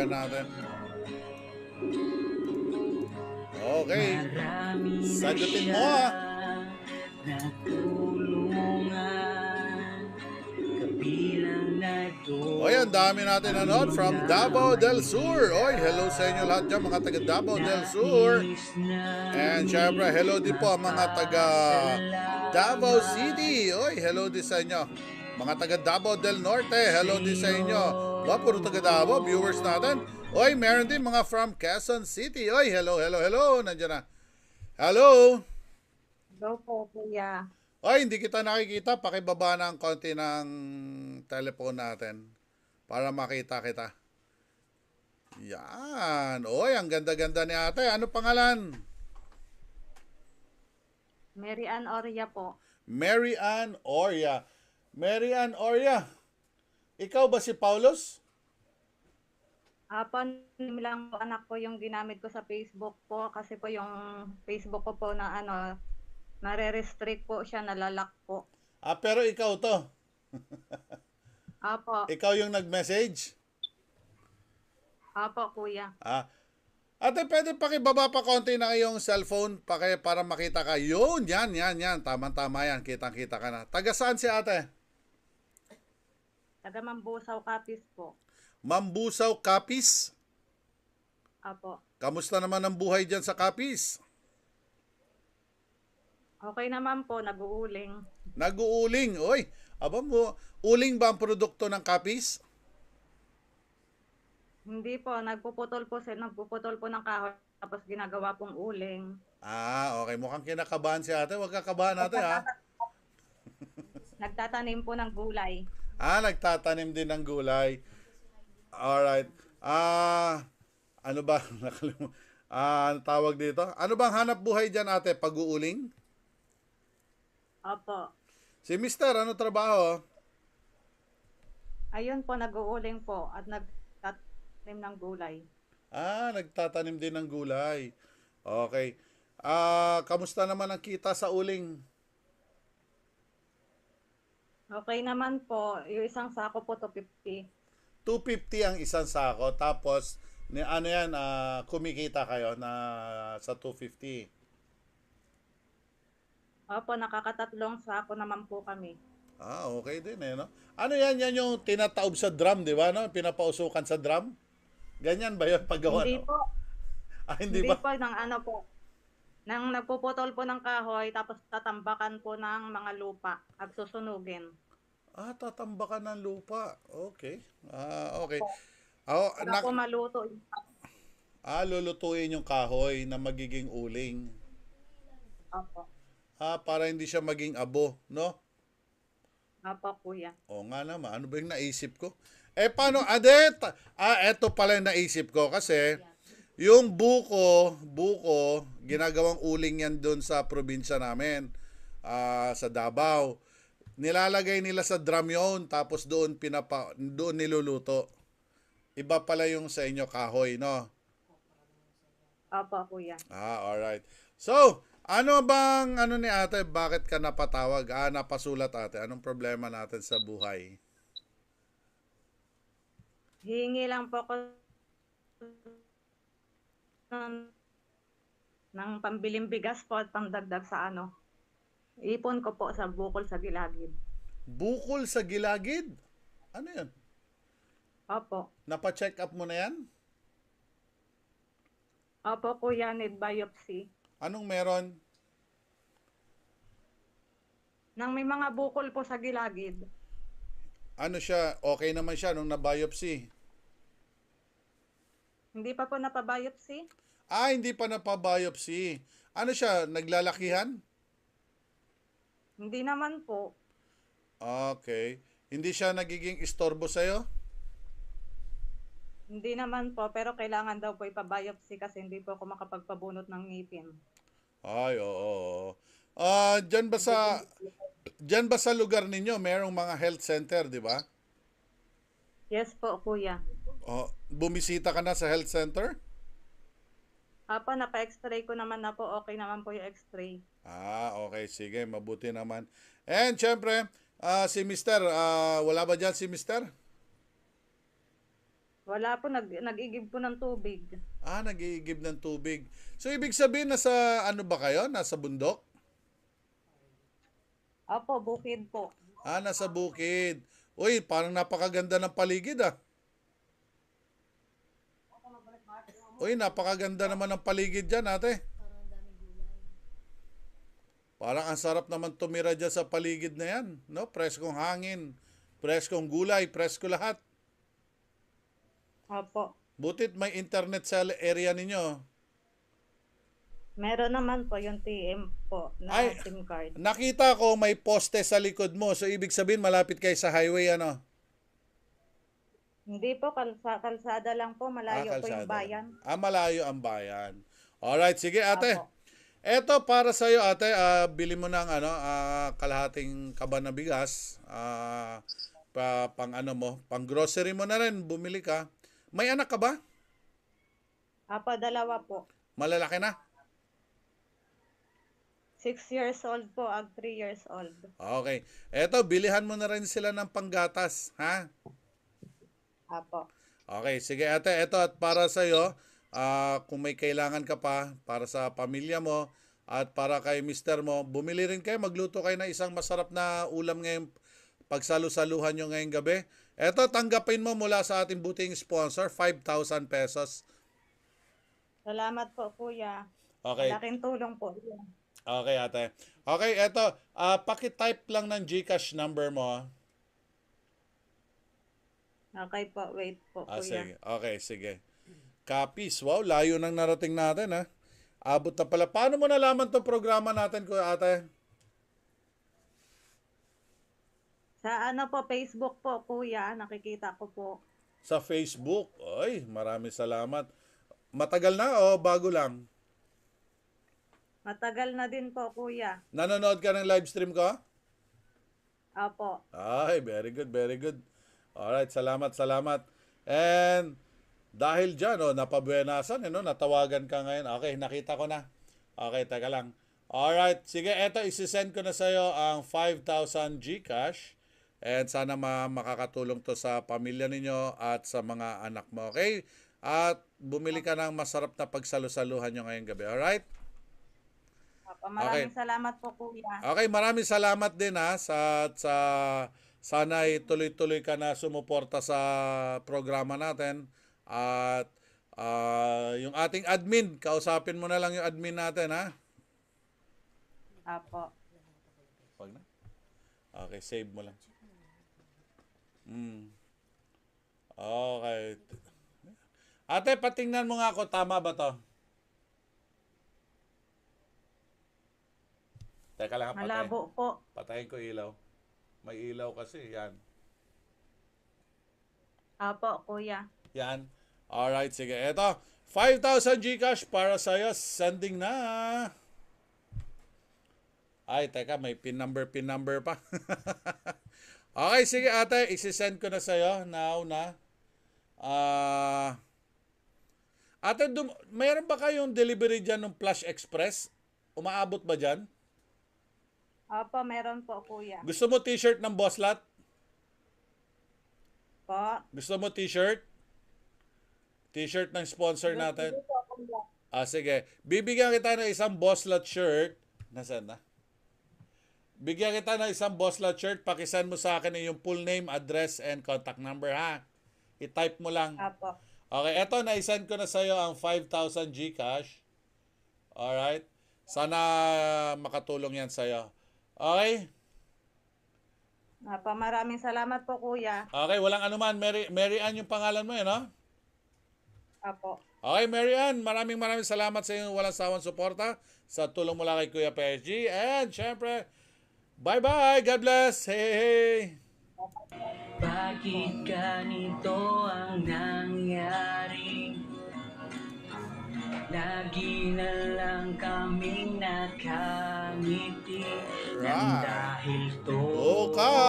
tatawagan natin. Okay. Sagutin mo ah. Oy, ang dami natin nanood from Davao del Sur. Oy, hello sa inyo lahat dyan, mga taga Davao del Sur. And syempre, hello din po mga taga Davao City. Oy, hello din sa inyo. Mga taga Davao del Norte, hello din sa inyo. Ba, puro taga Davao, viewers natin. Oy, meron din mga from Quezon City. Oy, hello, hello, hello. Nandiyan na. Hello. Hello po, kuya. Oy, hindi kita nakikita. Pakibaba ng konti ng telephone natin para makita kita. Yan. Oy, ang ganda-ganda ni ate. Ano pangalan? Mary Ann Oria po. Mary Ann Oria. Mary Ann Oria. Ikaw ba si Paulos? Panim lang po anak ko yung ginamit ko sa Facebook po kasi po yung Facebook ko po na nare-restrict po siya, nalalak po. Pero ikaw to. Apo, Ikaw yung nag-message? apo kuya. Ate, pwede pakibaba pa konti na iyong cellphone para makita ka. Yun, yan. Tama-tama yan. Kitang-kita ka na. Taga saan si ate? Taga Mambusaw, Capiz po. Mambusaw, Capiz. Apo. Kamusta naman ang buhay dyan sa Capiz? Okay naman po, nag-uuling. Nag-uuling. Oy, aba mo, uling ba ang produkto ng Capiz? Hindi po, nagpuputol po ng kahoy tapos ginagawa pong uling. Okay. Mukhang kinakabahan si ate. Huwag kakabahan ate, ha? Nagtatanim po ng gulay. Nagtatanim din ng gulay. Alright. Ano ba? Ano tawag dito? Ano bang hanap buhay dyan ate? Pag-uuling? Opo. Si Mister, ano trabaho? Ayun po, nag-uuling po at nagtatanim ng gulay. Nagtatanim din ng gulay. Okay. Kamusta naman ang kita sa uling? Okay naman po, yung isang sako po 250. 250 ang isang sako. Tapos, kumikita kayo na sa 250. Opo, nakakatatlong sako naman po kami. Okay din no? Ano yan? Yan yung tinataob sa drum, di ba? No? Pinapausukan sa drum? Ganyan ba yun paggawa? Hindi No? po, Hindi hindi ba? po, nang nagpuputol po ng kahoy, tapos tatambakan po ng mga lupa at susunugin. Tatambakan ng lupa. Okay. Okay. Opo, Ako, para po maluto. lulutuin yung kahoy na magiging uling. Opo, Para hindi siya maging abo, no? opo kuya. O nga naman, ano ba yung naisip ko? Paano, adet? Eto pala yung naisip ko kasi yung buko, ginagawang uling yan doon sa probinsya namin, sa Davao. Nilalagay nila sa drum yun, tapos doon niluluto. Iba pala yung sa inyo kahoy, no? Opo kuya. Alright. So, ano bang, ni ate, bakit ka napatawag? Napasulat ate, anong problema natin sa buhay? Hihingi lang po ako ng pambiling bigas po at pangdagdag sa ipon ko po sa bukol sa Gilagid. Bukol sa gilagid? Ano yan? Opo. Napa-check up mo na yan? Opo kuya, need biopsy. Anong meron? Nang may mga bukol po sa Gilagid. Ano siya? Okay naman siya nung na-biopsy? Hindi pa po napabiopsy? Hindi pa napa-biopsy. Ano siya? Naglalakihan? Hindi naman po. Okay. Hindi siya nagiging istorbo sa'yo? Hindi naman po, pero kailangan daw po ipabiopsy kasi hindi po ako makapagpabunot ng ngipin. Ay, oo. Diyan ba sa lugar ninyo, merong mga health center, di ba? Yes po, kuya. Bumisita ka na sa health center? Apo, napa-x-ray ko naman na po. Okay naman po yung x-ray. Okay. Sige, mabuti naman. And, syempre, si Mister, wala ba dyan si Mister? Wala po, nag-igib po ng tubig. Nag-iigib ng tubig. So, ibig sabihin, nasa ano ba kayo? Nasa bundok? Opo, bukid po. Nasa bukid. Uy, parang napakaganda ng paligid ah. Uy, napakaganda naman ng paligid dyan, ate. Parang ang sarap naman tumira dyan sa paligid na yan. No? Preskong hangin, preskong gulay, presko lahat. Opo. Butit may internet sa area ninyo. Meron naman po yung TM po na Ay, SIM card. nakita ko may poste sa likod mo. So, ibig sabihin, malapit kayo sa highway, ano? Hindi po, kalsada lang po. Malayo po Kalsada yung bayan. lang. Malayo ang bayan. Alright, sige ate. Opo. Eto para sa iyo ate, bili mo ng kalahating kaban na bigas. Pang ano mo, pang grocery mo na rin, bumili ka. May anak ka ba? Apo, dalawa po. Malalaki na? 6 years old po, 3 years old. Okay. Eto, bilihan mo na rin sila ng panggatas, ha? Apo. Okay, sige ate, eto at para sa iyo, kung may kailangan ka pa para sa pamilya mo at para kay mister mo, bumili rin kayo, magluto kayo ng isang masarap na ulam ngayong pagsalu-saluhan nyo ngayong gabi. Eto, tanggapin mo mula sa ating buting sponsor, 5,000 pesos. Salamat po, kuya. Okay. Malaking tulong po. Okay, ate. Okay, eto, paki-type lang ng GCash number mo. Okay po, wait po, kuya. Sige. Okay, sige. Copies. Wow, layo nang narating natin, ha? Abot na pala. Paano mo nalaman tong programa natin, kuya ate? Sa ano po, Facebook po, kuya. Nakikita ko po. Sa Facebook. Ay, maraming salamat. Matagal na o bago lang? Matagal na din po, kuya. Nanonood ka ng live stream ko? Apo. Ay, very good, very good. Alright, salamat, salamat. And dahil dyan, napabuenasan, natawagan ka ngayon. Okay, nakita ko na. Okay, teka lang. Alright, sige, eto, isisend ko na sa'yo ang 5,000 GCash. And sana makakatulong to sa pamilya ninyo at sa mga anak mo, okay? At bumili ka ng masarap na pagsalusaluhan nyo ngayong gabi, alright? Apo, maraming salamat po, kuya. Okay, maraming salamat din sa sana tuloy-tuloy ka na sumuporta sa programa natin. At yung ating admin, kausapin mo na lang yung admin natin, ha? Apo. Wag na. Okay, save mo lang. Okay. Ate, patingnan mo nga ako, tama ba to? Teka lang, Malabo po. patayin ko ilaw. May ilaw kasi, yan. Apo, kuya. Yan. Alright, sige. Eto, 5,000 GCash para sa'yo. Sending na. Ay, teka, may pin number pa. Okay, sige ate, isi-send ko na sa'yo. Now na. Ate, mayroon ba kayong delivery dyan ng Flash Express? Umaabot ba dyan? Apo, meron po, kuya. Gusto mo t-shirt ng Bosslat? Po. Gusto mo t-shirt? T-shirt ng sponsor natin? Sige po, kuya. Sige. Bibigyan kita ng isang Bosslat shirt. Nasaan na? Bigyan kita ng isang Bosslat shirt. Pakisend mo sa akin yung full name, address, and contact number, ha? I-type mo lang. Apo. Okay, eto, na-send ko na sa'yo ang 5,000 GCash. Alright? Sana makatulong yan sa'yo. Okay? Apo, maraming salamat po, kuya. Okay, walang anuman. Mary Ann yung pangalan mo, no? Apo. Okay, Mary Ann, maraming salamat sa iyong walang sawang suporta sa tulong mula kay Kuya PSG. And syempre, bye-bye. God bless. Hey. Bakit ganito ang nangyari? Lagi na lang kaming nakangiti nang Right. dahil to. Okay.